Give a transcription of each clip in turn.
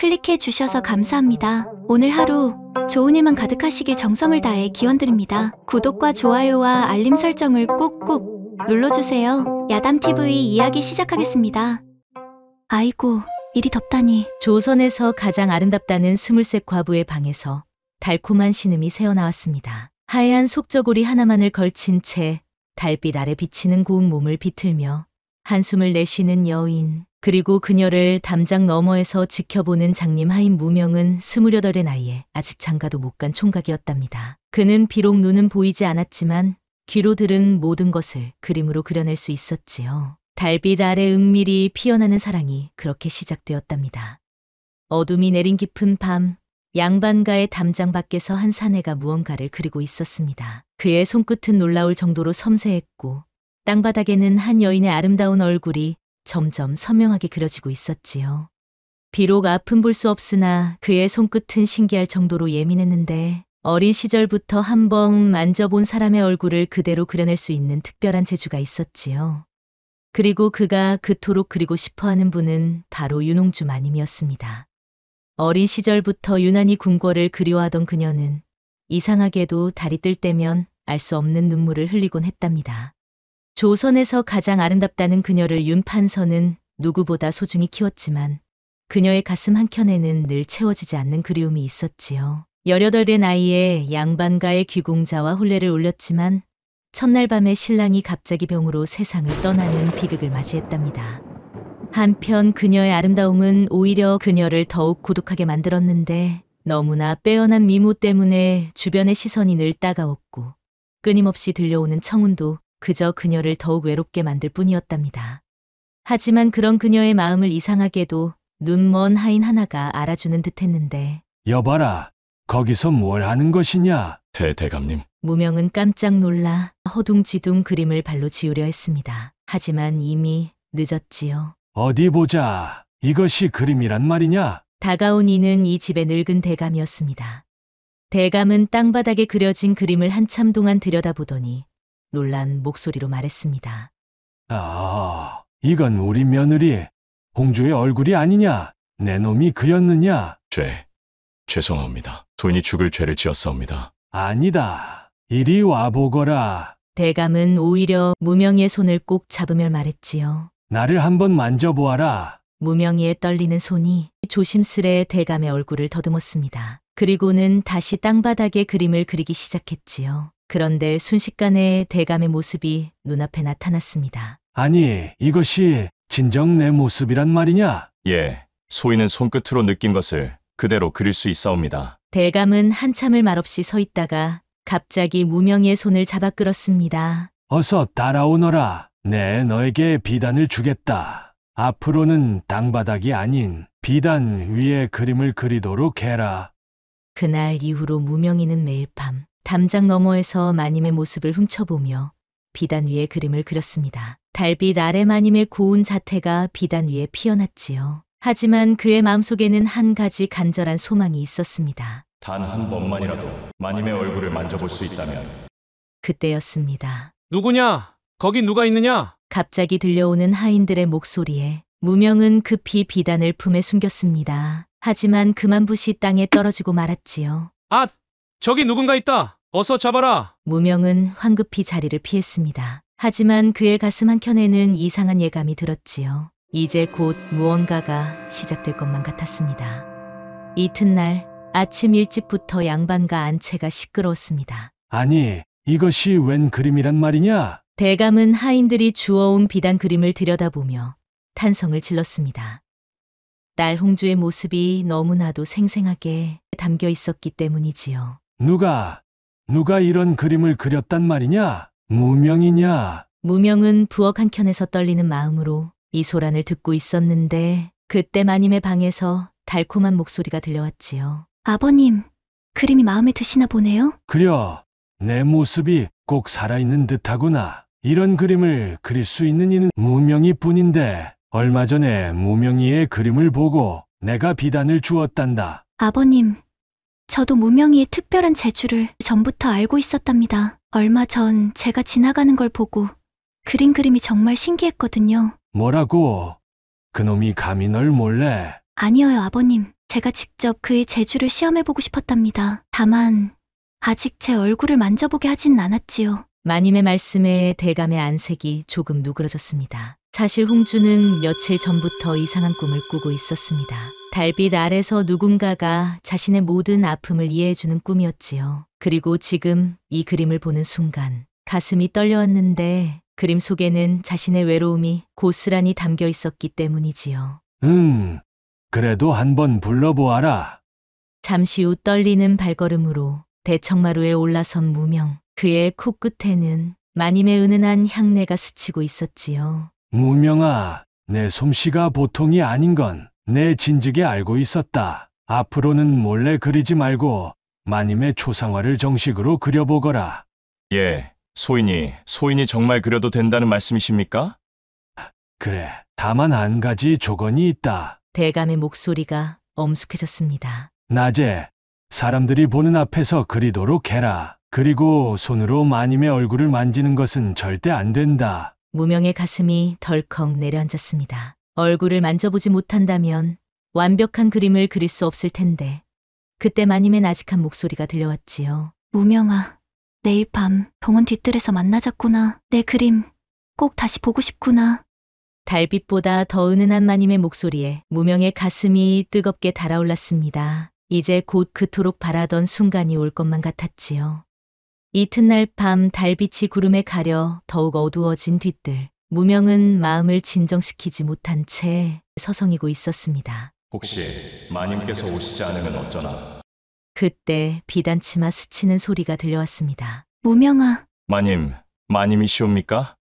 클릭해 주셔서 감사합니다. 오늘 하루 좋은 일만 가득하시길 정성을 다해 기원드립니다. 구독과 좋아요와 알림 설정을 꾹꾹 눌러주세요. 야담TV 이야기 시작하겠습니다. 아이고, 이리 덥다니. 조선에서 가장 아름답다는 스물셋 과부의 방에서 달콤한 신음이 새어나왔습니다. 하얀 속저고리 하나만을 걸친 채 달빛 아래 비치는 고운 몸을 비틀며 한숨을 내쉬는 여인, 그리고 그녀를 담장 너머에서 지켜보는 장님 하인 무명은 28의 나이에 아직 장가도 못 간 총각이었답니다. 그는 비록 눈은 보이지 않았지만 귀로 들은 모든 것을 그림으로 그려낼 수 있었지요. 달빛 아래 은밀히 피어나는 사랑이 그렇게 시작되었답니다. 어둠이 내린 깊은 밤, 양반가의 담장 밖에서 한 사내가 무언가를 그리고 있었습니다. 그의 손끝은 놀라울 정도로 섬세했고 땅바닥에는 한 여인의 아름다운 얼굴이 점점 선명하게 그려지고 있었지요. 비록 앞은 볼 수 없으나 그의 손끝은 신기할 정도로 예민했는데 어린 시절부터 한번 만져본 사람의 얼굴을 그대로 그려낼 수 있는 특별한 재주가 있었지요. 그리고 그가 그토록 그리고 싶어하는 분은 바로 윤홍주 마님이었습니다. 어린 시절부터 유난히 궁궐을 그리워하던 그녀는 이상하게도 달이 뜰 때면 알 수 없는 눈물을 흘리곤 했답니다. 조선에서 가장 아름답다는 그녀를 윤판서는 누구보다 소중히 키웠지만 그녀의 가슴 한켠에는 늘 채워지지 않는 그리움이 있었지요. 18의 나이에 양반가의 귀공자와 혼례를 올렸지만 첫날 밤에 신랑이 갑자기 병으로 세상을 떠나는 비극을 맞이했답니다. 한편 그녀의 아름다움은 오히려 그녀를 더욱 고독하게 만들었는데 너무나 빼어난 미모 때문에 주변의 시선이 늘 따가웠고 끊임없이 들려오는 청운도 그저 그녀를 더욱 외롭게 만들 뿐이었답니다. 하지만 그런 그녀의 마음을 이상하게도 눈먼 하인 하나가 알아주는 듯했는데 여봐라, 거기서 뭘 하는 것이냐? 대감님. 무명은 깜짝 놀라 허둥지둥 그림을 발로 지우려 했습니다. 하지만 이미 늦었지요. 어디 보자. 이것이 그림이란 말이냐? 다가온 이는 이 집의 늙은 대감이었습니다. 대감은 땅바닥에 그려진 그림을 한참 동안 들여다보더니 놀란 목소리로 말했습니다. 아, 이건 우리 며느리 홍주의 얼굴이 아니냐? 내 놈이 그렸느냐? 죄송합니다. 소인이 죽을 죄를 지었사옵니다. 아니다. 이리 와보거라. 대감은 오히려 무명이의 손을 꼭 잡으며 말했지요. 나를 한번 만져보아라. 무명이의 떨리는 손이 조심스레 대감의 얼굴을 더듬었습니다. 그리고는 다시 땅바닥에 그림을 그리기 시작했지요. 그런데 순식간에 대감의 모습이 눈앞에 나타났습니다. 아니, 이것이 진정 내 모습이란 말이냐? 예, 소인은 손끝으로 느낀 것을 그대로 그릴 수 있사옵니다. 대감은 한참을 말없이 서 있다가 갑자기 무명이의 손을 잡아 끌었습니다. 어서 따라오너라. 내 너에게 비단을 주겠다. 앞으로는 땅바닥이 아닌 비단 위에 그림을 그리도록 해라. 그날 이후로 무명이는 매일 밤 담장 너머에서 마님의 모습을 훔쳐보며 비단 위에 그림을 그렸습니다. 달빛 아래 마님의 고운 자태가 비단 위에 피어났지요. 하지만 그의 마음속에는 한 가지 간절한 소망이 있었습니다. 단 한 번만이라도 마님의 얼굴을 만져볼 수 있다면. 그때였습니다. 누구냐? 거기 누가 있느냐? 갑자기 들려오는 하인들의 목소리에 무명은 급히 비단을 품에 숨겼습니다. 하지만 그만 붓이 땅에 떨어지고 말았지요. 아, 저기 누군가 있다. 어서 잡아라. 무명은 황급히 자리를 피했습니다. 하지만 그의 가슴 한켠에는 이상한 예감이 들었지요. 이제 곧 무언가가 시작될 것만 같았습니다. 이튿날 아침 일찍부터 양반과 안채가 시끄러웠습니다. 아니, 이것이 웬 그림이란 말이냐? 대감은 하인들이 주워온 비단 그림을 들여다보며 탄성을 질렀습니다. 딸 홍주의 모습이 너무나도 생생하게 담겨 있었기 때문이지요. 누가 이런 그림을 그렸단 말이냐? 무명이냐? 무명은 부엌 한켠에서 떨리는 마음으로 이 소란을 듣고 있었는데 그때 마님의 방에서 달콤한 목소리가 들려왔지요. 아버님, 그림이 마음에 드시나 보네요? 그려, 내 모습이 꼭 살아있는 듯하구나. 이런 그림을 그릴 수 있는 이는 무명이 뿐인데 얼마 전에 무명이의 그림을 보고 내가 비단을 주었단다. 아버님, 저도 무명이의 특별한 재주를 전부터 알고 있었답니다. 얼마 전 제가 지나가는 걸 보고 그린 그림이 정말 신기했거든요. 뭐라고? 그놈이 감히 널 몰래? 아니에요, 아버님. 제가 직접 그의 재주를 시험해보고 싶었답니다. 다만 아직 제 얼굴을 만져보게 하지는 않았지요. 마님의 말씀에 대감의 안색이 조금 누그러졌습니다. 사실 홍주는 며칠 전부터 이상한 꿈을 꾸고 있었습니다. 달빛 아래서 누군가가 자신의 모든 아픔을 이해해주는 꿈이었지요. 그리고 지금 이 그림을 보는 순간 가슴이 떨려왔는데 그림 속에는 자신의 외로움이 고스란히 담겨 있었기 때문이지요. 그래도 한번 불러보아라. 잠시 후 떨리는 발걸음으로 대청마루에 올라선 무명. 그의 코끝에는 마님의 은은한 향내가 스치고 있었지요. 무명아, 내 솜씨가 보통이 아닌 건 내 진즉에 알고 있었다. 앞으로는 몰래 그리지 말고 마님의 초상화를 정식으로 그려보거라. 예, 소인이 정말 그려도 된다는 말씀이십니까? 그래, 다만 한 가지 조건이 있다. 대감의 목소리가 엄숙해졌습니다. 낮에 사람들이 보는 앞에서 그리도록 해라. 그리고 손으로 마님의 얼굴을 만지는 것은 절대 안 된다. 무명의 가슴이 덜컥 내려앉았습니다. 얼굴을 만져보지 못한다면 완벽한 그림을 그릴 수 없을 텐데 그때 마님의 나직한 목소리가 들려왔지요. 무명아, 내일 밤 동원 뒤뜰에서 만나자꾸나. 내 그림 꼭 다시 보고 싶구나. 달빛보다 더 은은한 마님의 목소리에 무명의 가슴이 뜨겁게 달아올랐습니다. 이제 곧 그토록 바라던 순간이 올 것만 같았지요. 이튿날 밤 달빛이 구름에 가려 더욱 어두워진 뒤뜰. 무명은 마음을 진정시키지 못한 채 서성이고 있었습니다. 혹시 마님께서 오시지 않으면 어쩌나? 그때 비단치마 스치는 소리가 들려왔습니다. 무명아, 마님이시옵니까?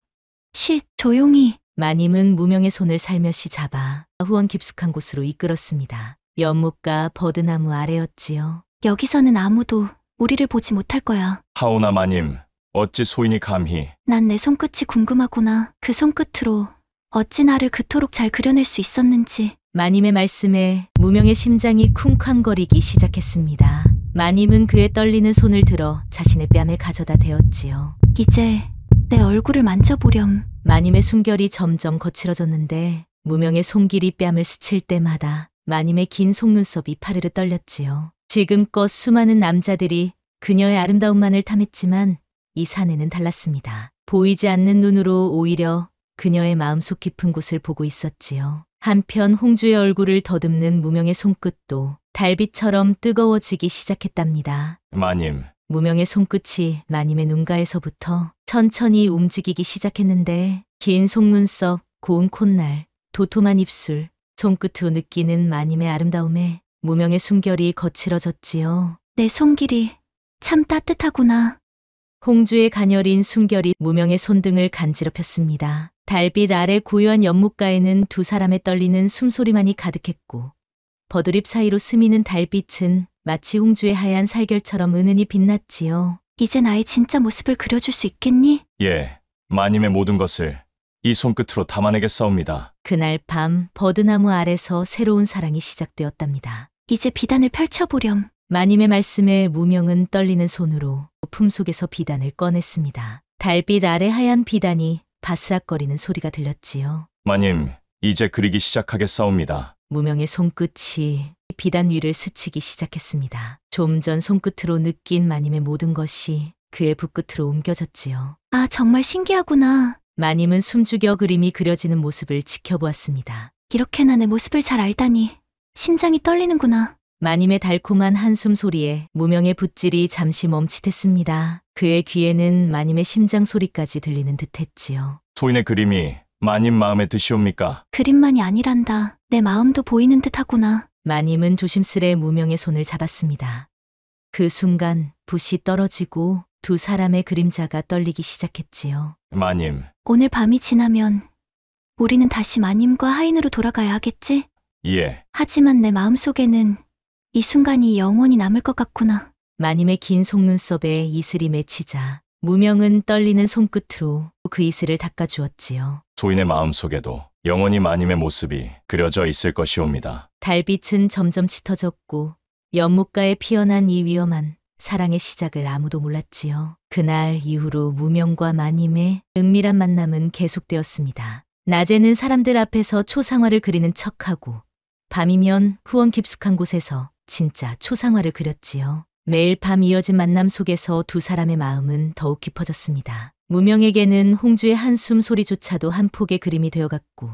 조용히. 마님은 무명의 손을 살며시 잡아 후원 깊숙한 곳으로 이끌었습니다. 연못가 버드나무 아래였지요. 여기서는 아무도 우리를 보지 못할 거야. 하오나 마님, 어찌 소인이 감히? 난 내 손끝이 궁금하구나. 그 손끝으로 어찌 나를 그토록 잘 그려낼 수 있었는지. 마님의 말씀에 무명의 심장이 쿵쾅거리기 시작했습니다. 마님은 그의 떨리는 손을 들어 자신의 뺨에 가져다 대었지요. 이제 내 얼굴을 만져보렴. 마님의 숨결이 점점 거칠어졌는데 무명의 손길이 뺨을 스칠 때마다 마님의 긴 속눈썹이 파르르 떨렸지요. 지금껏 수많은 남자들이 그녀의 아름다움만을 탐했지만 이 사내는 달랐습니다. 보이지 않는 눈으로 오히려 그녀의 마음속 깊은 곳을 보고 있었지요. 한편 홍주의 얼굴을 더듬는 무명의 손끝도 달빛처럼 뜨거워지기 시작했답니다. 마님, 무명의 손끝이 마님의 눈가에서부터 천천히 움직이기 시작했는데 긴 속눈썹, 고운 콧날, 도톰한 입술, 손끝으로 느끼는 마님의 아름다움에 무명의 숨결이 거칠어졌지요. 내 손길이 참 따뜻하구나. 홍주의 가녀린 숨결이 무명의 손등을 간지럽혔습니다. 달빛 아래 고요한 연못가에는 두 사람의 떨리는 숨소리만이 가득했고 버드립 사이로 스미는 달빛은 마치 홍주의 하얀 살결처럼 은은히 빛났지요. 이제 나의 진짜 모습을 그려줄 수 있겠니? 예, 마님의 모든 것을 이 손끝으로 담아내겠사옵니다. 그날 밤 버드나무 아래서 새로운 사랑이 시작되었답니다. 이제 비단을 펼쳐보렴. 마님의 말씀에 무명은 떨리는 손으로 품속에서 비단을 꺼냈습니다. 달빛 아래 하얀 비단이 바스락거리는 소리가 들렸지요. 마님, 이제 그리기 시작하겠사옵니다. 무명의 손끝이 비단 위를 스치기 시작했습니다. 좀 전 손끝으로 느낀 마님의 모든 것이 그의 붓끝으로 옮겨졌지요. 아, 정말 신기하구나. 마님은 숨죽여 그림이 그려지는 모습을 지켜보았습니다. 이렇게나 내 모습을 잘 알다니 심장이 떨리는구나. 마님의 달콤한 한숨 소리에 무명의 붓질이 잠시 멈칫했습니다. 그의 귀에는 마님의 심장 소리까지 들리는 듯했지요. 소인의 그림이 마님 마음에 드시옵니까? 그림만이 아니란다. 내 마음도 보이는 듯하구나. 마님은 조심스레 무명의 손을 잡았습니다. 그 순간 붓이 떨어지고 두 사람의 그림자가 떨리기 시작했지요. 마님, 오늘 밤이 지나면 우리는 다시 마님과 하인으로 돌아가야 하겠지? 예, 하지만 내 마음속에는 이 순간이 영원히 남을 것 같구나. 마님의 긴 속눈썹에 이슬이 맺히자 무명은 떨리는 손끝으로 그 이슬을 닦아주었지요. 소인의 마음속에도 영원히 마님의 모습이 그려져 있을 것이옵니다. 달빛은 점점 짙어졌고 연못가에 피어난 이 위험한 사랑의 시작을 아무도 몰랐지요. 그날 이후로 무명과 마님의 은밀한 만남은 계속되었습니다. 낮에는 사람들 앞에서 초상화를 그리는 척하고 밤이면 후원 깊숙한 곳에서 진짜 초상화를 그렸지요. 매일 밤 이어진 만남 속에서 두 사람의 마음은 더욱 깊어졌습니다. 무명에게는 홍주의 한숨 소리조차도 한 폭의 그림이 되어갔고,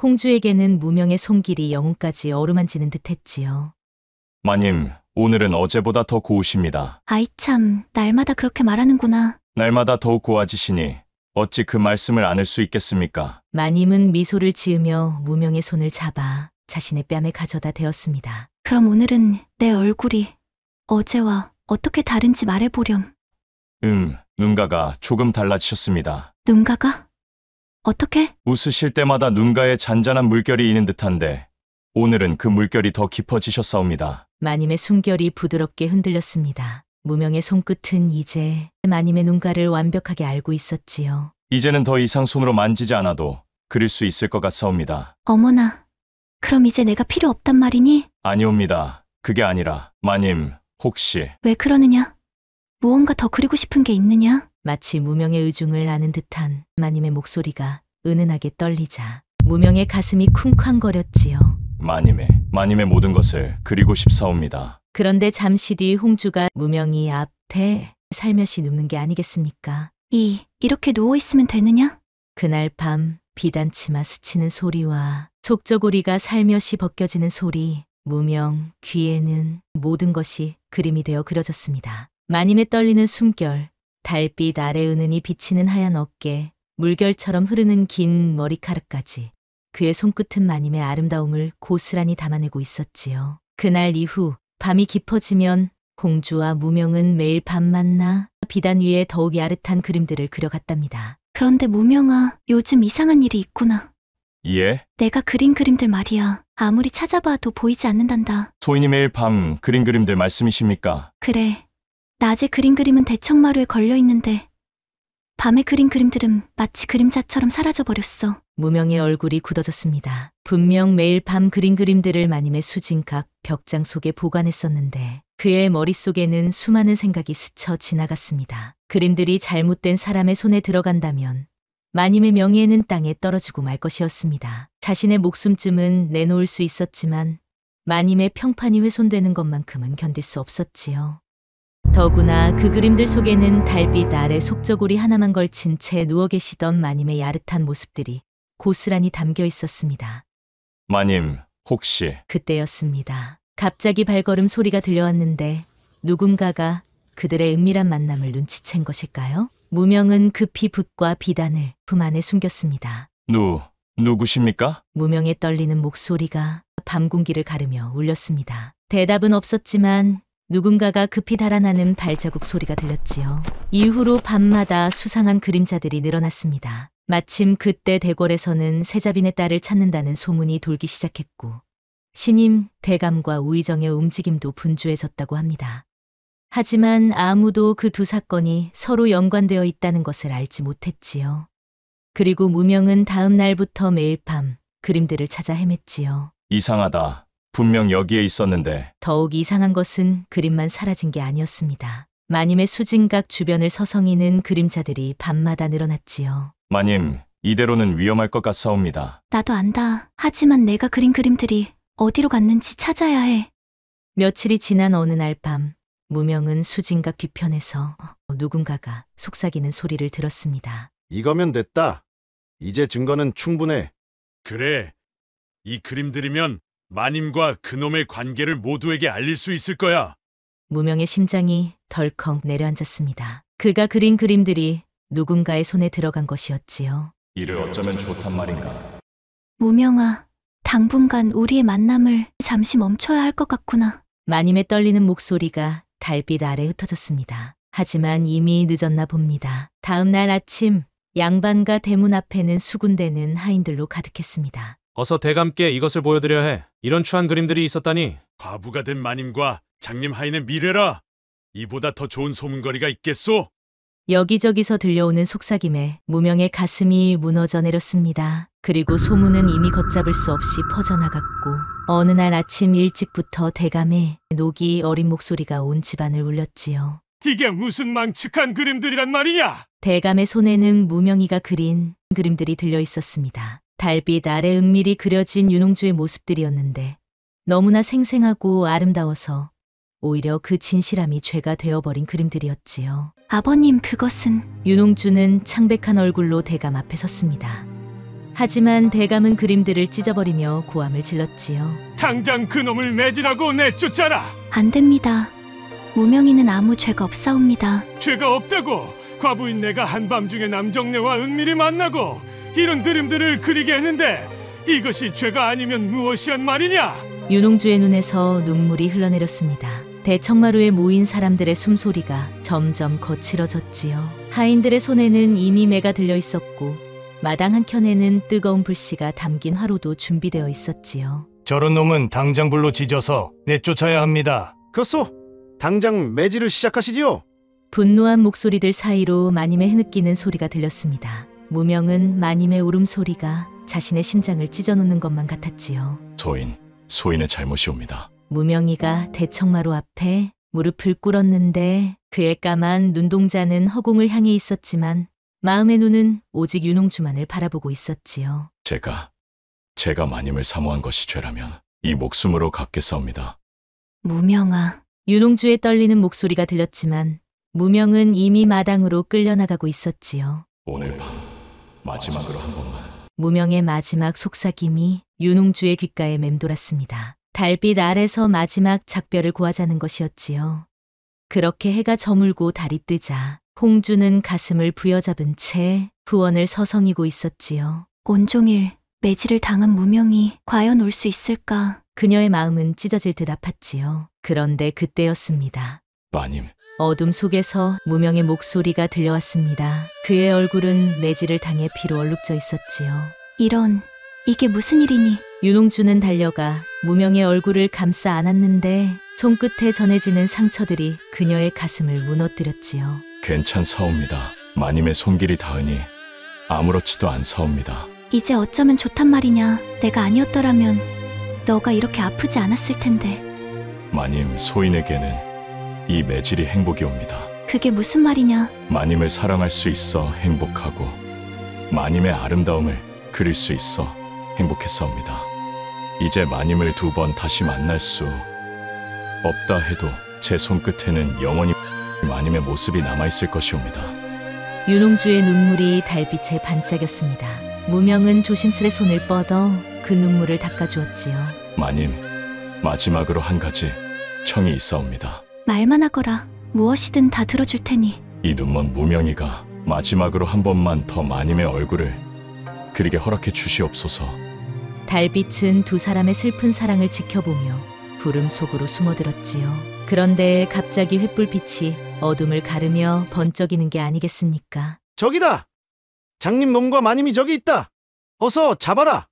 홍주에게는 무명의 손길이 영혼까지 어루만지는 듯했지요. 마님, 오늘은 어제보다 더 고우십니다. 아이 참, 날마다 그렇게 말하는구나. 날마다 더욱 고와지시니 어찌 그 말씀을 안을 수 있겠습니까? 마님은 미소를 지으며 무명의 손을 잡아 자신의 뺨에 가져다 대었습니다. 그럼 오늘은 내 얼굴이 어제와 어떻게 다른지 말해보렴. 눈가가 조금 달라지셨습니다. 눈가가? 어떻게? 웃으실 때마다 눈가에 잔잔한 물결이 있는 듯한데 오늘은 그 물결이 더 깊어지셨사옵니다. 마님의 숨결이 부드럽게 흔들렸습니다. 무명의 손끝은 이제 마님의 눈가를 완벽하게 알고 있었지요. 이제는 더 이상 손으로 만지지 않아도 그릴 수 있을 것 같사옵니다. 어머나, 그럼 이제 내가 필요 없단 말이니? 아니옵니다. 그게 아니라 마님, 혹시 왜 그러느냐? 무언가 더 그리고 싶은 게 있느냐? 마치 무명의 의중을 아는 듯한 마님의 목소리가 은은하게 떨리자 무명의 가슴이 쿵쾅거렸지요. 마님의 모든 것을 그리고 싶사옵니다. 그런데 잠시 뒤 홍주가 무명이 앞에 살며시 눕는 게 아니겠습니까? 이렇게 누워있으면 되느냐? 그날 밤 비단치마 스치는 소리와 속저고리가 살며시 벗겨지는 소리, 무명 귀에는 모든 것이 그림이 되어 그려졌습니다. 마님의 떨리는 숨결, 달빛 아래 은은히 비치는 하얀 어깨, 물결처럼 흐르는 긴 머리카락까지 그의 손끝은 마님의 아름다움을 고스란히 담아내고 있었지요. 그날 이후 밤이 깊어지면 홍주와 무명은 매일 밤 만나 비단 위에 더욱 야릇한 그림들을 그려갔답니다. 그런데 무명아, 요즘 이상한 일이 있구나. 예? 내가 그린 그림들 말이야. 아무리 찾아봐도 보이지 않는단다. 소인이 매일 밤 그린 그림들 말씀이십니까? 그래. 낮에 그린 그림은 대청마루에 걸려있는데 밤에 그린 그림들은 마치 그림자처럼 사라져버렸어. 무명의 얼굴이 굳어졌습니다. 분명 매일 밤 그린 그림들을 마님의 수진각 벽장 속에 보관했었는데 그의 머릿속에는 수많은 생각이 스쳐 지나갔습니다. 그림들이 잘못된 사람의 손에 들어간다면 마님의 명예는 땅에 떨어지고 말 것이었습니다. 자신의 목숨쯤은 내놓을 수 있었지만 마님의 평판이 훼손되는 것만큼은 견딜 수 없었지요. 더구나 그 그림들 속에는 달빛 아래 속저고리 하나만 걸친 채 누워 계시던 마님의 야릇한 모습들이 고스란히 담겨 있었습니다. 마님, 혹시 그때였습니다. 갑자기 발걸음 소리가 들려왔는데 누군가가 그들의 은밀한 만남을 눈치챈 것일까요? 무명은 급히 붓과 비단을 품 안에 숨겼습니다. 누구십니까? 무명의 떨리는 목소리가 밤 공기를 가르며 울렸습니다. 대답은 없었지만 누군가가 급히 달아나는 발자국 소리가 들렸지요. 이후로 밤마다 수상한 그림자들이 늘어났습니다. 마침 그때 대궐에서는 세자빈의 딸을 찾는다는 소문이 돌기 시작했고 신임, 대감과 우의정의 움직임도 분주해졌다고 합니다. 하지만 아무도 그 두 사건이 서로 연관되어 있다는 것을 알지 못했지요. 그리고 무명은 다음 날부터 매일 밤 그림들을 찾아 헤맸지요. 이상하다. 분명 여기에 있었는데. 더욱 이상한 것은 그림만 사라진 게 아니었습니다. 마님의 수진각 주변을 서성이는 그림자들이 밤마다 늘어났지요. 마님, 이대로는 위험할 것 같사옵니다. 나도 안다. 하지만 내가 그린 그림들이 어디로 갔는지 찾아야 해. 며칠이 지난 어느 날 밤 무명은 수진각 뒤편에서 누군가가 속삭이는 소리를 들었습니다. 이거면 됐다. 이제 증거는 충분해. 그래. 이 그림들이면 마님과 그놈의 관계를 모두에게 알릴 수 있을 거야. 무명의 심장이 덜컥 내려앉았습니다. 그가 그린 그림들이 누군가의 손에 들어간 것이었지요. 이를 어쩌면 좋단 말인가. 무명아, 당분간 우리의 만남을 잠시 멈춰야 할 것 같구나. 마님의 떨리는 목소리가 달빛 아래 흩어졌습니다. 하지만 이미 늦었나 봅니다. 다음 날 아침 양반과 대문 앞에는 수군대는 하인들로 가득했습니다. 어서 대감께 이것을 보여드려야 해. 이런 추한 그림들이 있었다니. 과부가 된 마님과 장님 하인의 미래라. 이보다 더 좋은 소문거리가 있겠소? 여기저기서 들려오는 속삭임에 무명의 가슴이 무너져 내렸습니다. 그리고 소문은 이미 걷잡을 수 없이 퍼져나갔고 어느 날 아침 일찍부터 대감의 녹이 어린 목소리가 온 집안을 울렸지요. 이게 무슨 망측한 그림들이란 말이냐? 대감의 손에는 무명이가 그린 그림들이 들려 있었습니다. 달빛 아래 은밀히 그려진 윤홍주의 모습들이었는데 너무나 생생하고 아름다워서 오히려 그 진실함이 죄가 되어버린 그림들이었지요. 아버님, 그것은 윤홍주는 창백한 얼굴로 대감 앞에 섰습니다. 하지만 대감은 그림들을 찢어버리며 고함을 질렀지요. 당장 그놈을 매질하고 내쫓아라. 안 됩니다. 무명이는 아무 죄가 없사옵니다. 죄가 없다고. 과부인 내가 한밤중에 남정네와 은밀히 만나고 이런 그림들을 그리게 했는데 이것이 죄가 아니면 무엇이란 말이냐? 윤홍주의 눈에서 눈물이 흘러내렸습니다. 대청마루에 모인 사람들의 숨소리가 점점 거칠어졌지요. 하인들의 손에는 이미 매가 들려 있었고 마당 한켠에는 뜨거운 불씨가 담긴 화로도 준비되어 있었지요. 저런 놈은 당장 불로 지져서 내쫓아야 합니다. 그렇소. 당장 매질을 시작하시지요. 분노한 목소리들 사이로 마님의 흐느끼는 소리가 들렸습니다. 무명은 마님의 울음소리가 자신의 심장을 찢어놓는 것만 같았지요. 소인의 잘못이옵니다. 무명이가 대청마루 앞에 무릎을 꿇었는데 그의 까만 눈동자는 허공을 향해 있었지만 마음의 눈은 오직 윤홍주만을 바라보고 있었지요. 제가 마님을 사모한 것이 죄라면 이 목숨으로 갚겠사옵니다. 무명아, 윤홍주의 떨리는 목소리가 들렸지만 무명은 이미 마당으로 끌려나가고 있었지요. 오늘 밤 마지막으로 한 번만. 무명의 마지막 속삭임이 윤홍주의 귓가에 맴돌았습니다. 달빛 아래서 마지막 작별을 고하자는 것이었지요. 그렇게 해가 저물고 달이 뜨자 홍주는 가슴을 부여잡은 채 후원을 서성이고 있었지요. 온종일 매질을 당한 무명이 과연 올 수 있을까? 그녀의 마음은 찢어질 듯 아팠지요. 그런데 그때였습니다. 마님, 어둠 속에서 무명의 목소리가 들려왔습니다. 그의 얼굴은 매질을 당해 피로 얼룩져 있었지요. 이게 무슨 일이니? 윤홍주는 달려가 무명의 얼굴을 감싸 안았는데 손끝에 전해지는 상처들이 그녀의 가슴을 무너뜨렸지요. 괜찮사옵니다. 마님의 손길이 닿으니 아무렇지도 않사옵니다. 이제 어쩌면 좋단 말이냐. 내가 아니었더라면 너가 이렇게 아프지 않았을 텐데. 마님, 소인에게는 이 매질이 행복이옵니다. 그게 무슨 말이냐? 마님을 사랑할 수 있어 행복하고 마님의 아름다움을 그릴 수 있어 행복했사옵니다. 이제 마님을 2번 다시 만날 수 없다 해도 제 손끝에는 영원히 마님의 모습이 남아있을 것이옵니다. 윤홍주의 눈물이 달빛에 반짝였습니다. 무명은 조심스레 손을 뻗어 그 눈물을 닦아주었지요. 마님, 마지막으로 한 가지 청이 있사옵니다. 말만 하거라. 무엇이든 다 들어줄 테니. 이 눈먼 무명이가 마지막으로 한 번만 더 마님의 얼굴을 그리게 허락해 주시옵소서. 달빛은 두 사람의 슬픈 사랑을 지켜보며 구름 속으로 숨어들었지요. 그런데 갑자기 횃불빛이 어둠을 가르며 번쩍이는 게 아니겠습니까? 저기다. 장님 놈과 마님이 저기 있다. 어서 잡아라.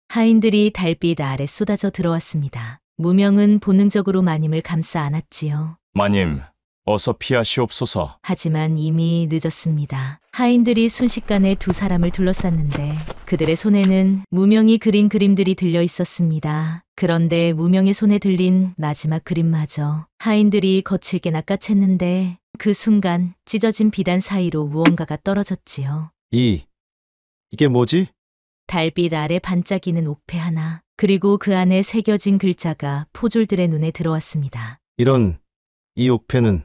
하인들이 달빛 아래 쏟아져 들어왔습니다. 무명은 본능적으로 마님을 감싸 안았지요. 마님, 어서 피하시옵소서. 하지만 이미 늦었습니다. 하인들이 순식간에 두 사람을 둘러쌌는데 그들의 손에는 무명이 그린 그림들이 들려 있었습니다. 그런데 무명의 손에 들린 마지막 그림마저 하인들이 거칠게 낚아챘는데 그 순간 찢어진 비단 사이로 무언가가 떨어졌지요. 이게 뭐지? 달빛 아래 반짝이는 옥패 하나, 그리고 그 안에 새겨진 글자가 포졸들의 눈에 들어왔습니다. 이 옥패는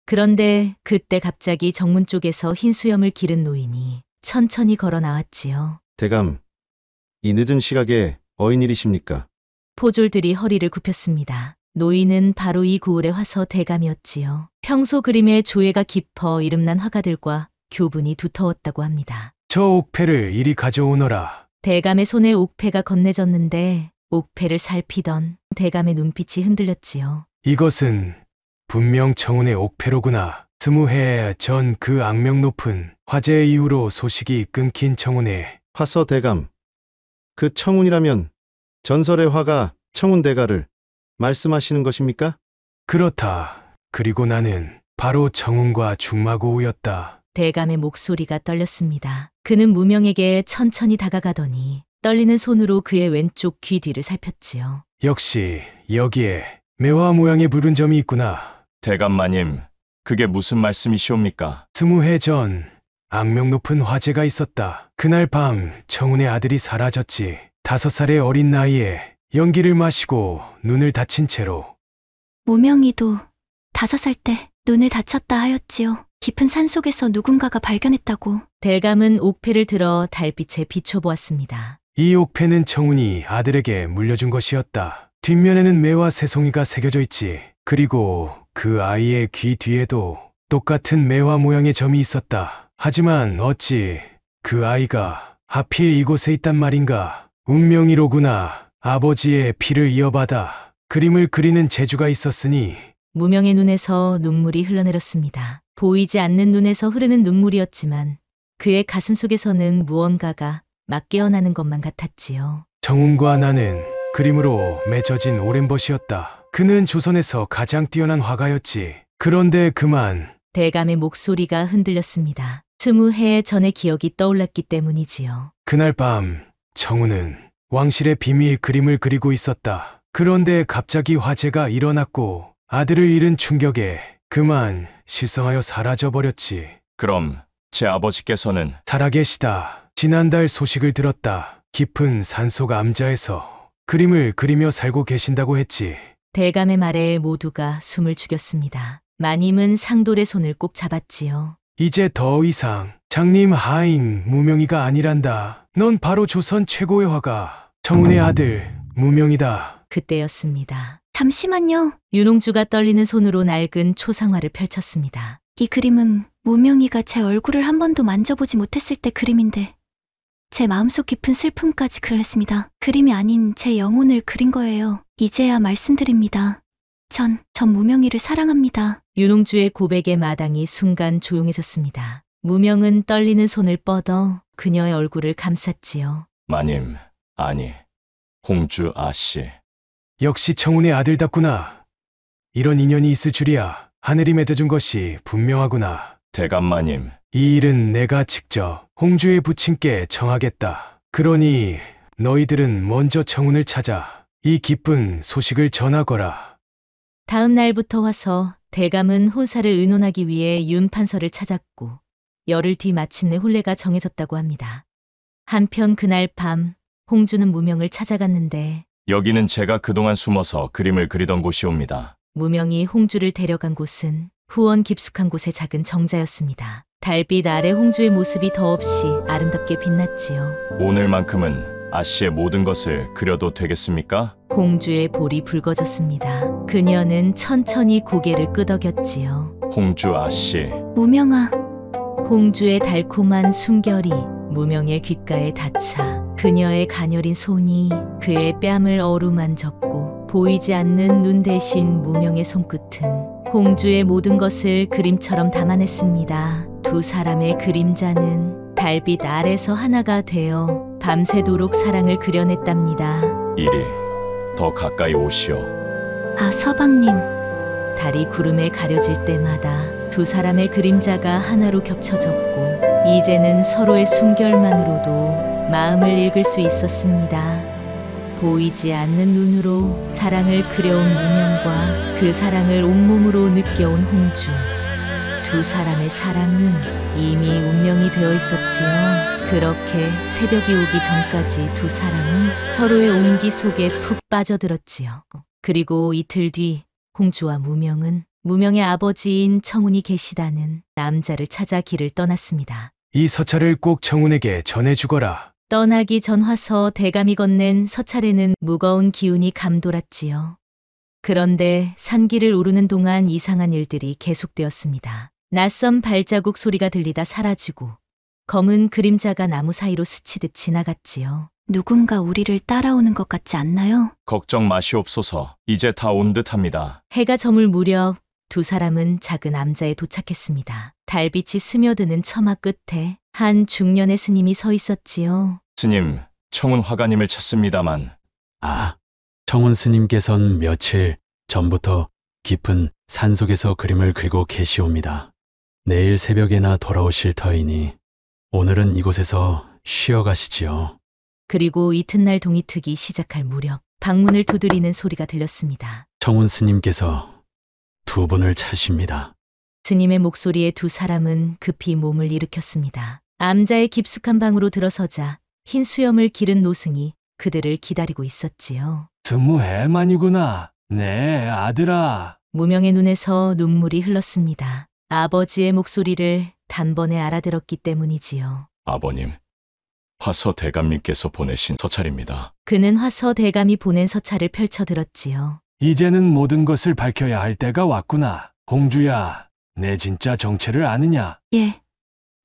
그런데 그때 갑자기 정문 쪽에서 흰 수염을 기른 노인이 천천히 걸어 나왔지요. 대감, 이 늦은 시각에 어인일이십니까? 포졸들이 허리를 굽혔습니다. 노인은 바로 이 고을의 화서 대감이었지요. 평소 그림에 조예가 깊어 이름난 화가들과 교분이 두터웠다고 합니다. 저 옥패를 이리 가져오너라. 대감의 손에 옥패가 건네졌는데 옥패를 살피던 대감의 눈빛이 흔들렸지요. 이것은 분명 청운의 옥패로구나. 20해 전 그 악명 높은 화재 이후로 소식이 끊긴 청운의 화서 대감. 그 청운이라면 전설의 화가 청운대가를 말씀하시는 것입니까? 그렇다. 그리고 나는 바로 청운과 중마고우였다. 대감의 목소리가 떨렸습니다. 그는 무명에게 천천히 다가가더니 떨리는 손으로 그의 왼쪽 귀 뒤를 살폈지요. 역시 여기에 매화 모양의 부른 점이 있구나. 대감 마님, 그게 무슨 말씀이시옵니까? 20해 전 악명 높은 화재가 있었다. 그날 밤 청운의 아들이 사라졌지. 5살의 어린 나이에 연기를 마시고 눈을 다친 채로. 무명이도 5살 때 눈을 다쳤다 하였지요. 깊은 산속에서 누군가가 발견했다고. 대감은 옥패를 들어 달빛에 비춰보았습니다. 이 옥패는 청운이 아들에게 물려준 것이었다. 뒷면에는 매와 새송이가 새겨져 있지. 그리고 그 아이의 귀 뒤에도 똑같은 매와 모양의 점이 있었다. 하지만 어찌 그 아이가 하필 이곳에 있단 말인가. 운명이로구나. 아버지의 피를 이어받아 그림을 그리는 재주가 있었으니. 무명의 눈에서 눈물이 흘러내렸습니다. 보이지 않는 눈에서 흐르는 눈물이었지만 그의 가슴 속에서는 무언가가 막 깨어나는 것만 같았지요. 청운과 나는 그림으로 맺어진 오랜 벗이었다. 그는 조선에서 가장 뛰어난 화가였지. 그런데 그만. 대감의 목소리가 흔들렸습니다. 20해 전의 기억이 떠올랐기 때문이지요. 그날 밤 청운은 왕실의 비밀 그림을 그리고 있었다. 그런데 갑자기 화재가 일어났고 아들을 잃은 충격에 그만 실성하여 사라져버렸지. 그럼 제 아버지께서는 살아계시다. 지난달 소식을 들었다. 깊은 산속 암자에서 그림을 그리며 살고 계신다고 했지. 대감의 말에 모두가 숨을 죽였습니다. 마님은 상돌의 손을 꼭 잡았지요. 이제 더 이상 장님 하인 무명이가 아니란다. 넌 바로 조선 최고의 화가 청운의 아들 무명이다. 그때였습니다. 잠시만요. 윤홍주가 떨리는 손으로 낡은 초상화를 펼쳤습니다. 이 그림은 무명이가 제 얼굴을 한 번도 만져보지 못했을 때 그림인데 제 마음속 깊은 슬픔까지 그렸습니다. 그림이 아닌 제 영혼을 그린 거예요. 이제야 말씀드립니다. 전 무명이를 사랑합니다. 윤홍주의 고백의 마당이 순간 조용해졌습니다. 무명은 떨리는 손을 뻗어 그녀의 얼굴을 감쌌지요. 마님, 아니, 홍주 아씨. 역시 청운의 아들답구나. 이런 인연이 있을 줄이야. 하늘이 맺어준 것이 분명하구나. 대감마님, 이 일은 내가 직접 홍주의 부친께 청하겠다. 그러니 너희들은 먼저 청운을 찾아 이 기쁜 소식을 전하거라. 다음 날부터 와서 대감은 혼사를 의논하기 위해 윤 판서를 찾았고 열흘 뒤 마침내 혼례가 정해졌다고 합니다. 한편 그날 밤 홍주는 무명을 찾아갔는데 여기는 제가 그동안 숨어서 그림을 그리던 곳이옵니다. 무명이 홍주를 데려간 곳은 후원 깊숙한 곳의 작은 정자였습니다. 달빛 아래 홍주의 모습이 더없이 아름답게 빛났지요. 오늘만큼은 아씨의 모든 것을 그려도 되겠습니까? 홍주의 볼이 붉어졌습니다. 그녀는 천천히 고개를 끄덕였지요. 홍주 아씨, 무명아, 홍주의 달콤한 숨결이 무명의 귓가에 닿자 그녀의 가녀린 손이 그의 뺨을 어루만졌고 보이지 않는 눈 대신 무명의 손끝은 홍주의 모든 것을 그림처럼 담아냈습니다. 두 사람의 그림자는 달빛 아래서 하나가 되어 밤새도록 사랑을 그려냈답니다. 이리 더 가까이 오시오. 아 서방님. 달이 구름에 가려질 때마다 두 사람의 그림자가 하나로 겹쳐졌고 이제는 서로의 숨결만으로도 마음을 읽을 수 있었습니다. 보이지 않는 눈으로 사랑을 그려온 무명과 그 사랑을 온몸으로 느껴온 홍주. 두 사람의 사랑은 이미 운명이 되어 있었지요. 그렇게 새벽이 오기 전까지 두 사람은 서로의 온기 속에 푹 빠져들었지요. 그리고 이틀 뒤 홍주와 무명은 무명의 아버지인 청운이 계시다는 남자를 찾아 길을 떠났습니다. 이 서찰을 꼭 청운에게 전해주거라. 떠나기 전 와서 대감이 건넨 서찰에는 무거운 기운이 감돌았지요. 그런데 산길을 오르는 동안 이상한 일들이 계속되었습니다. 낯선 발자국 소리가 들리다 사라지고 검은 그림자가 나무 사이로 스치듯 지나갔지요. 누군가 우리를 따라오는 것 같지 않나요? 걱정 마시옵소서. 이제 다 온 듯합니다. 해가 저물 무렵 두 사람은 작은 암자에 도착했습니다. 달빛이 스며드는 처마 끝에 한 중년의 스님이 서 있었지요. 스님, 청운 화가님을 찾습니다만. 아, 청운 스님께선 며칠 전부터 깊은 산속에서 그림을 그리고 계시옵니다. 내일 새벽에나 돌아오실 터이니 오늘은 이곳에서 쉬어 가시지요. 그리고 이튿날 동이 트기 시작할 무렵 방문을 두드리는 소리가 들렸습니다. 청운 스님께서 두 분을 찾으십니다. 스님의 목소리에 두 사람은 급히 몸을 일으켰습니다. 암자의 깊숙한 방으로 들어서자 흰 수염을 기른 노승이 그들을 기다리고 있었지요. 스무해만이구나. 네, 아들아. 무명의 눈에서 눈물이 흘렀습니다. 아버지의 목소리를 단번에 알아들었기 때문이지요. 아버님, 화서 대감님께서 보내신 서찰입니다. 그는 화서 대감이 보낸 서찰을 펼쳐들었지요. 이제는 모든 것을 밝혀야 할 때가 왔구나. 공주야, 내 진짜 정체를 아느냐? 예.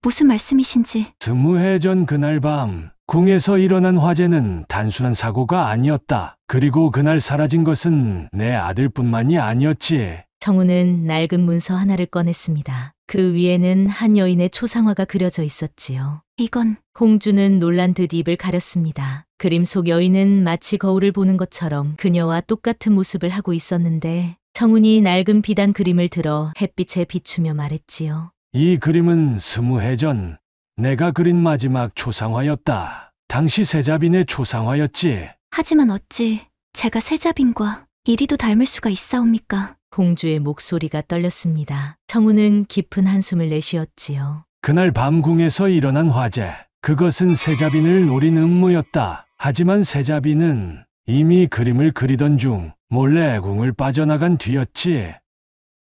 무슨 말씀이신지. 스무해 전 그날 밤 궁에서 일어난 화재는 단순한 사고가 아니었다. 그리고 그날 사라진 것은 내 아들뿐만이 아니었지. 정우는 낡은 문서 하나를 꺼냈습니다. 그 위에는 한 여인의 초상화가 그려져 있었지요. 이건 공주는 놀란 듯 입을 가렸습니다. 그림 속 여인은 마치 거울을 보는 것처럼 그녀와 똑같은 모습을 하고 있었는데 정운이 낡은 비단 그림을 들어 햇빛에 비추며 말했지요. 이 그림은 스무해 전 내가 그린 마지막 초상화였다. 당시 세자빈의 초상화였지. 하지만 어찌 제가 세자빈과 이리도 닮을 수가 있사옵니까? 공주의 목소리가 떨렸습니다. 정우는 깊은 한숨을 내쉬었지요. 그날 밤 궁에서 일어난 화재. 그것은 세자빈을 노린 음모였다. 하지만 세자빈은 이미 그림을 그리던 중 몰래 궁을 빠져나간 뒤였지.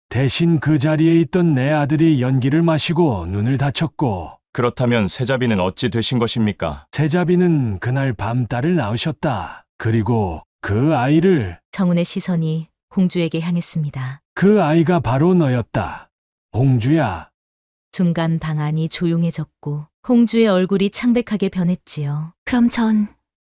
대신 그 자리에 있던 내 아들이 연기를 마시고 눈을 다쳤고. 그렇다면 세자비는 어찌 되신 것입니까? 세자빈은 그날 밤 딸을 낳으셨다. 그리고 그 아이를. 정운의 시선이 공주에게 향했습니다. 그 아이가 바로 너였다. 공주야. 중간 방 안이 조용해졌고 공주의 얼굴이 창백하게 변했지요. 그럼 전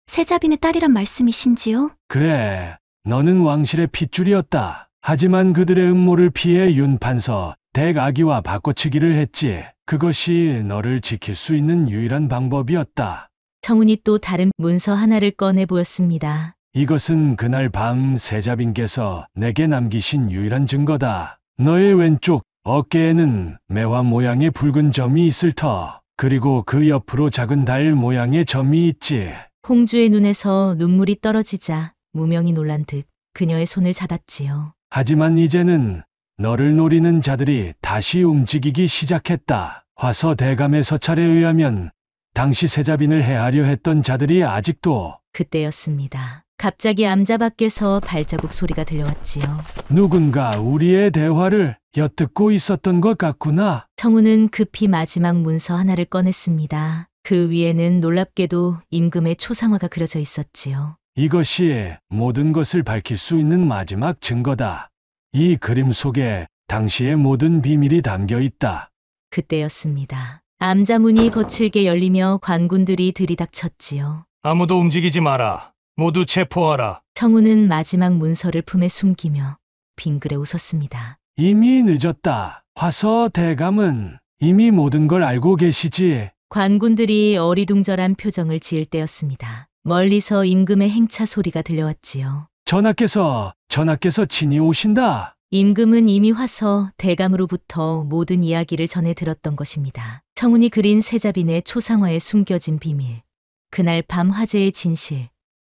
세자빈의 딸이란 말씀이신지요? 그래, 너는 왕실의 핏줄이었다. 하지만 그들의 음모를 피해 윤판서 댁아기와 바꿔치기를 했지. 그것이 너를 지킬 수 있는 유일한 방법이었다. 정운이 또 다른 문서 하나를 꺼내 보였습니다. 이것은 그날 밤 세자빈께서 내게 남기신 유일한 증거다. 너의 왼쪽 어깨에는 매화 모양의 붉은 점이 있을 터. 그리고 그 옆으로 작은 달 모양의 점이 있지. 공주의 눈에서 눈물이 떨어지자 무명이 놀란 듯 그녀의 손을 잡았지요. 하지만 이제는 너를 노리는 자들이 다시 움직이기 시작했다. 화서 대감의 서찰에 의하면 당시 세자빈을 해하려 했던 자들이 아직도. 그때였습니다. 갑자기 암자 밖에서 발자국 소리가 들려왔지요. 누군가 우리의 대화를 엿듣고 있었던 것 같구나. 정우는 급히 마지막 문서 하나를 꺼냈습니다. 그 위에는 놀랍게도 임금의 초상화가 그려져 있었지요. 이것이 모든 것을 밝힐 수 있는 마지막 증거다. 이 그림 속에 당시의 모든 비밀이 담겨 있다. 그때였습니다. 암자 문이 거칠게 열리며 관군들이 들이닥쳤지요. 아무도 움직이지 마라. 모두 체포하라. 정우는 마지막 문서를 품에 숨기며 빙그레 웃었습니다. 이미 늦었다. 화서 대감은 이미 모든 걸 알고 계시지. 관군들이 어리둥절한 표정을 지을 때였습니다. 멀리서 임금의 행차 소리가 들려왔지요. 전하께서 친히 오신다. 임금은 이미 화서 대감으로부터 모든 이야기를 전해 들었던 것입니다. 정운이 그린 세자빈의 초상화에 숨겨진 비밀, 그날 밤 화재의 진실,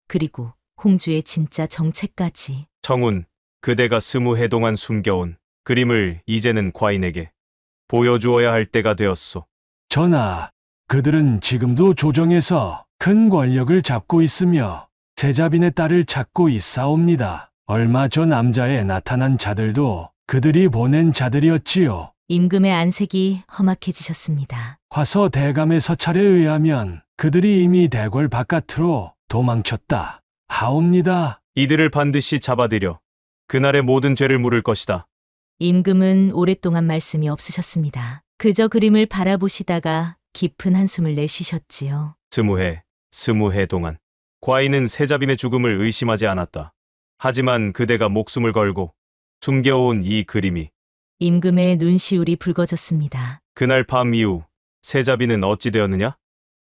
그리고 공주의 진짜 정체까지. 정운, 그대가 스무해 동안 숨겨온 그림을 이제는 과인에게 보여주어야 할 때가 되었소. 전하, 그들은 지금도 조정에서 큰 권력을 잡고 있으며 세자빈의 딸을 찾고 있사옵니다. 얼마 전 암자에 나타난 자들도 그들이 보낸 자들이었지요. 임금의 안색이 험악해지셨습니다. 화서 대감의 서찰에 의하면 그들이 이미 대궐 바깥으로 도망쳤다 하옵니다. 이들을 반드시 잡아들여 그날의 모든 죄를 물을 것이다. 임금은 오랫동안 말씀이 없으셨습니다. 그저 그림을 바라보시다가 깊은 한숨을 내쉬셨지요. 스무해 동안 과인은 세자빈의 죽음을 의심하지 않았다. 하지만 그대가 목숨을 걸고 숨겨온 이 그림이. 임금의 눈시울이 붉어졌습니다. 그날 밤 이후 세자빈은 어찌 되었느냐?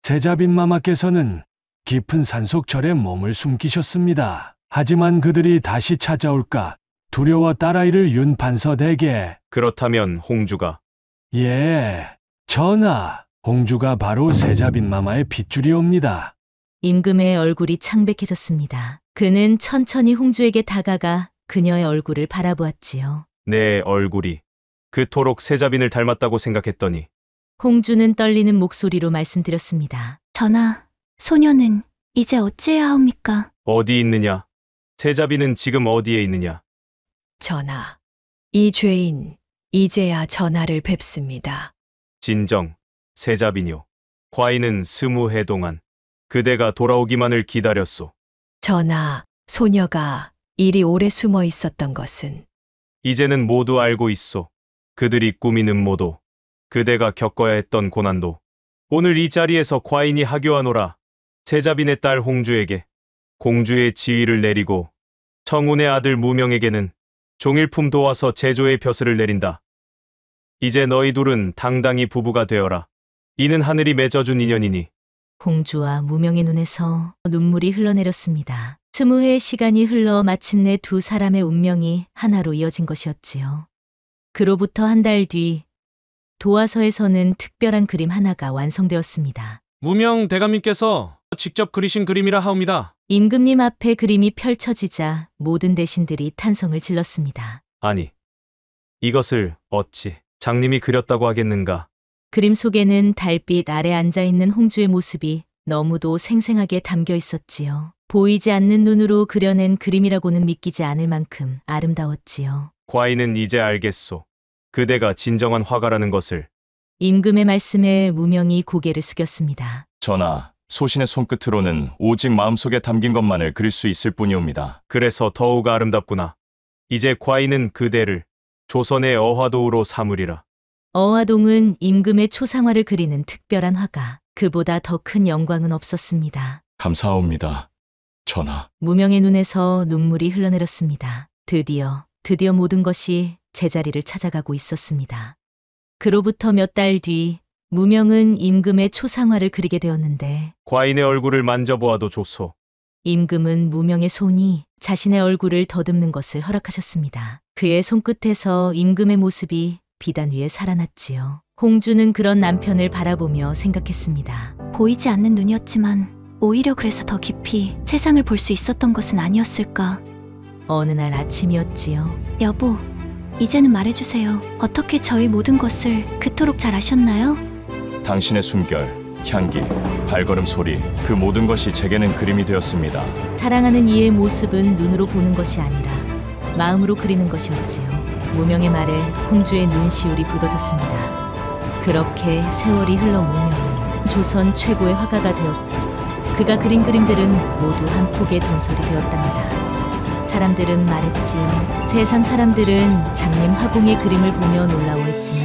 세자빈 마마께서는 깊은 산속절에 몸을 숨기셨습니다. 하지만 그들이 다시 찾아올까 두려워 딸아이를 윤판서댁에. 그렇다면 홍주가? 예, 전하. 홍주가 바로 세자빈 마마의 핏줄이옵니다. 임금의 얼굴이 창백해졌습니다. 그는 천천히 홍주에게 다가가 그녀의 얼굴을 바라보았지요. 내 얼굴이 그토록 세자빈을 닮았다고 생각했더니 홍주는 떨리는 목소리로 말씀드렸습니다. 전하, 소녀는 이제 어찌해야 하옵니까? 어디 있느냐? 세자빈은 지금 어디에 있느냐? 전하, 이 죄인 이제야 전하를 뵙습니다. 진정, 세자빈이요. 과인은 20해 동안 그대가 돌아오기만을 기다렸소. 전하, 소녀가 이리 오래 숨어 있었던 것은 이제는 모두 알고 있소. 그들이 꾸미는 모도, 그대가 겪어야 했던 고난도. 오늘 이 자리에서 과인이 하교하노라. 세자빈의 딸 홍주에게 공주의 지위를 내리고 청운의 아들 무명에게는 종일품 도와서 제조의 벼슬을 내린다. 이제 너희 둘은 당당히 부부가 되어라. 이는 하늘이 맺어준 인연이니. 홍주와 무명의 눈에서 눈물이 흘러내렸습니다. 20해의 시간이 흘러 마침내 두 사람의 운명이 하나로 이어진 것이었지요. 그로부터 한 달 뒤 도화서에서는 특별한 그림 하나가 완성되었습니다. 무명 대감님께서 직접 그리신 그림이라 하옵니다. 임금님 앞에 그림이 펼쳐지자 모든 대신들이 탄성을 질렀습니다. 아니, 이것을 어찌 장님이 그렸다고 하겠는가? 그림 속에는 달빛 아래 앉아있는 홍주의 모습이 너무도 생생하게 담겨 있었지요. 보이지 않는 눈으로 그려낸 그림이라고는 믿기지 않을 만큼 아름다웠지요. 과인은 이제 알겠소. 그대가 진정한 화가라는 것을. 임금의 말씀에 무명이 고개를 숙였습니다. 전하, 소신의 손끝으로는 오직 마음속에 담긴 것만을 그릴 수 있을 뿐이옵니다. 그래서 더욱 아름답구나. 이제 과인은 그대를 조선의 어화도우로 삼으리라. 어화동은 임금의 초상화를 그리는 특별한 화가, 그보다 더 큰 영광은 없었습니다. 감사합니다, 전하. 무명의 눈에서 눈물이 흘러내렸습니다. 드디어 모든 것이 제자리를 찾아가고 있었습니다. 그로부터 몇 달 뒤 무명은 임금의 초상화를 그리게 되었는데 과인의 얼굴을 만져보아도 좋소. 임금은 무명의 손이 자신의 얼굴을 더듬는 것을 허락하셨습니다. 그의 손끝에서 임금의 모습이 비단 위에 살아났지요. 홍주는 그런 남편을 바라보며 생각했습니다. 보이지 않는 눈이었지만 오히려 그래서 더 깊이 세상을 볼 수 있었던 것은 아니었을까? 어느 날 아침이었지요. 여보, 이제는 말해주세요. 어떻게 저희 모든 것을 그토록 잘 아셨나요? 당신의 숨결, 향기, 발걸음 소리, 그 모든 것이 제게는 그림이 되었습니다. 사랑하는 이의 모습은 눈으로 보는 것이 아니라 마음으로 그리는 것이었지요. 무명의 말에 홍주의 눈시울이 붉어졌습니다. 그렇게 세월이 흘러 무명은 조선 최고의 화가가 되었고 그가 그린 그림들은 모두 한 폭의 전설이 되었답니다. 사람들은 말했지요. 세상 사람들은 장님 화공의 그림을 보며 놀라워했지만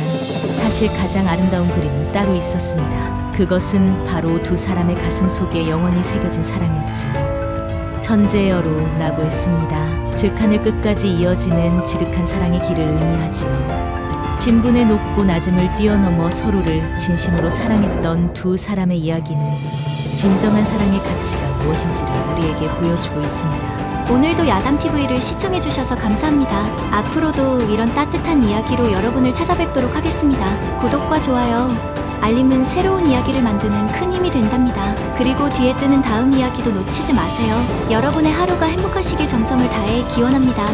사실 가장 아름다운 그림은 따로 있었습니다. 그것은 바로 두 사람의 가슴 속에 영원히 새겨진 사랑이었지요. 천재여로라고 했습니다. 즉 하늘 끝까지 이어지는 지극한 사랑의 길을 의미하지요. 신분의 높고 낮음을 뛰어넘어 서로를 진심으로 사랑했던 두 사람의 이야기는 진정한 사랑의 가치가 무엇인지를 우리에게 보여주고 있습니다. 오늘도 야담TV를 시청해주셔서 감사합니다. 앞으로도 이런 따뜻한 이야기로 여러분을 찾아뵙도록 하겠습니다. 구독과 좋아요, 알림은 새로운 이야기를 만드는 큰 힘이 된답니다. 그리고 뒤에 뜨는 다음 이야기도 놓치지 마세요. 여러분의 하루가 행복하시길 정성을 다해 기원합니다.